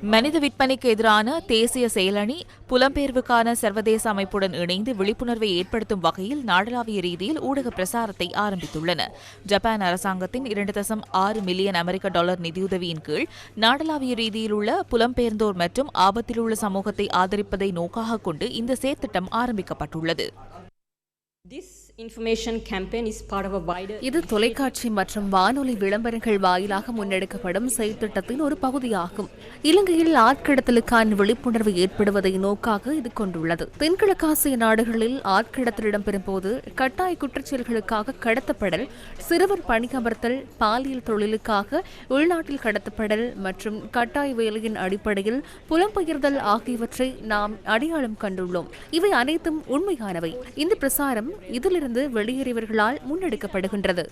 மனித விற்பனைக்கு எதிரான தேசிய செயலணி புலம்பெயர்வுக்கான சர்வதேச அமைப்புடன் இணைந்து விழிப்புணர்வை ஏற்படுத்தும் வகையில் நாடளாவிய ரீதியில் ஊடக பிரசாரத்தை ஆரம்பித்துள்ளன. ஜப்பான் அரசாங்கத்தின் 2.6 மில்லியன் அமெரிக்க டாலர் நிதியுதவியின் கீழ் நாடளாவிய ரீதியில் உள்ள புலம்பெயர்ந்தோர் மற்றும் ஆபத்தில் உள்ள சமூகத்தை ஆதரிப்பதை நோக்காக கொண்டு இந்த செயற்திட்டம் ஆரம்பிக்கப்பட்டுள்ளது. இது தொலைக்காட்சி மற்றும் வானொலி விளம்பரங்கள் வாயிலாக முன்னெடுக்கப்படும் செயற்திட்டத்தின் ஒரு பகுதியாகும். இலங்கையில் ஆட்கடத்தலுக்கான விழிப்புணர்வு ஏற்படுவதை நோக்காக இது கொண்டுள்ளது. தென்கிழக்காசிய நாடுகளில் ஆட்கடத்தல் இடம்பெறும் போது கட்டாய குற்றச்செயல்களுக்காக கடத்தப்படல், சிறுவர் பணியமர்த்தல், பாலியல் தொழிலுக்காக உள்நாட்டில் கடத்தப்படல் மற்றும் கட்டாய வேலையின் அடிப்படையில் புலம்பெயர்தல் ஆகியவற்றை நாம் அடையாளம் கண்டுள்ளோம். இவை அனைத்தும் உண்மையானவை. இந்த பிரசாரம் இதிலிருந்து வெளியேறியவர்களால் முன்னெடுக்கப்படுகின்றது.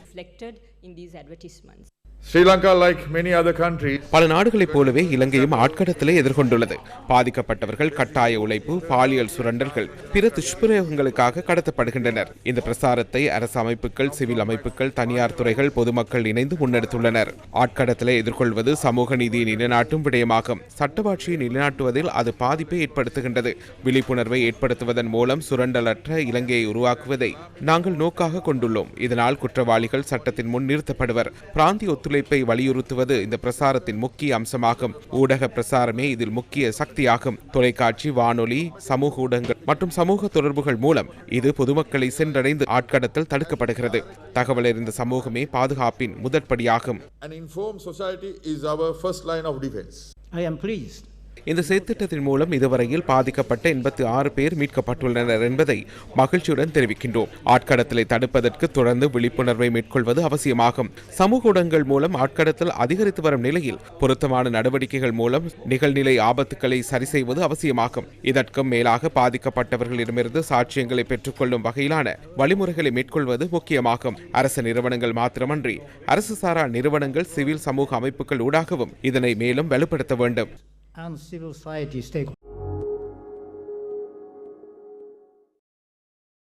Sri Lanka, like many other countries, பல நாடுகளைப் போலவே இலங்கையும் ஆட்கடத்தலை எதிர்கொண்டுள்ளது. பாதிக்கப்பட்டவர்கள் கட்டாய உழைப்பு, பாலியல் சுரண்டல்கள், பிற துஷ்பிரயோகங்களுக்காக கடத்தப்படுகின்றனர். இந்த பிரசாரத்தை அரசு அமைப்புகள், சிவில் அமைப்புகள், தனியார் துறைகள், பொதுமக்கள் இணைந்து முன்னெடுத்துள்ளனர். ஆட்கடத்தலை எதிர்கொள்வது சமூக நீதியை நிலைநாட்டும் விடயமாகும். சட்டவாட்சியை நிலைநாட்டுவதில் அது பாதிப்பை ஏற்படுத்துகின்றது. விழிப்புணர்வை ஏற்படுத்துவதன் மூலம் சுரண்டலற்ற இலங்கையை உருவாக்குவதை நாங்கள் நோக்காக கொண்டுள்ளோம். இதனால் குற்றவாளிகள் சட்டத்தின் முன் நிறுத்தப்படுவர். பிராந்திய ஒத்துழைப்பை வலியுறுத்துவது இந்த பிரசாரத்தின் முக்கிய அம்சமாகும். ஊடக பிரசாரமே இதில் முக்கிய சக்தியாகும். தொலைக்காட்சி, வானொலி, சமூக ஊடகங்கள் மற்றும் சமூக தொடர்புகள் மூலம் இது பொதுமக்களை சென்றடைந்து ஆட்கடத்தல் தடுக்கப்படுகிறது. தகவல் அறிந்த சமூகமே பாதுகாப்பின் முதற்படியாகும். இந்த செயற்திட்டத்தின் மூலம் இதுவரையில் பாதிக்கப்பட்ட 86 பேர் மீட்கப்பட்டுள்ளனர் என்பதை மகிழ்ச்சியுடன் தெரிவிக்கின்றோம். ஆட்கடத்தலை தடுப்பதற்கு தொடர்ந்து விழிப்புணர்வை மேற்கொள்வது அவசியமாகும். சமூக ஊடகங்கள் மூலம் ஆட்கடத்தல் அதிகரித்து வரும் நிலையில் பொருத்தமான நடவடிக்கைகள் மூலம் நிகழ்நிலை ஆபத்துக்களை சரி செய்வது அவசியமாகும். இதற்கும் மேலாக பாதிக்கப்பட்டவர்களிடமிருந்து சாட்சியங்களை பெற்றுக்கொள்ளும் வகையிலான வழிமுறைகளை மேற்கொள்வது முக்கியமாகும். அரசு நிறுவனங்கள் மாத்திரமன்றி அரசு சாரா நிறுவனங்கள், சிவில் சமூக அமைப்புகள் ஊடாகவும் இதனை மேலும் வலுப்படுத்த வேண்டும். and civil society stakeholders.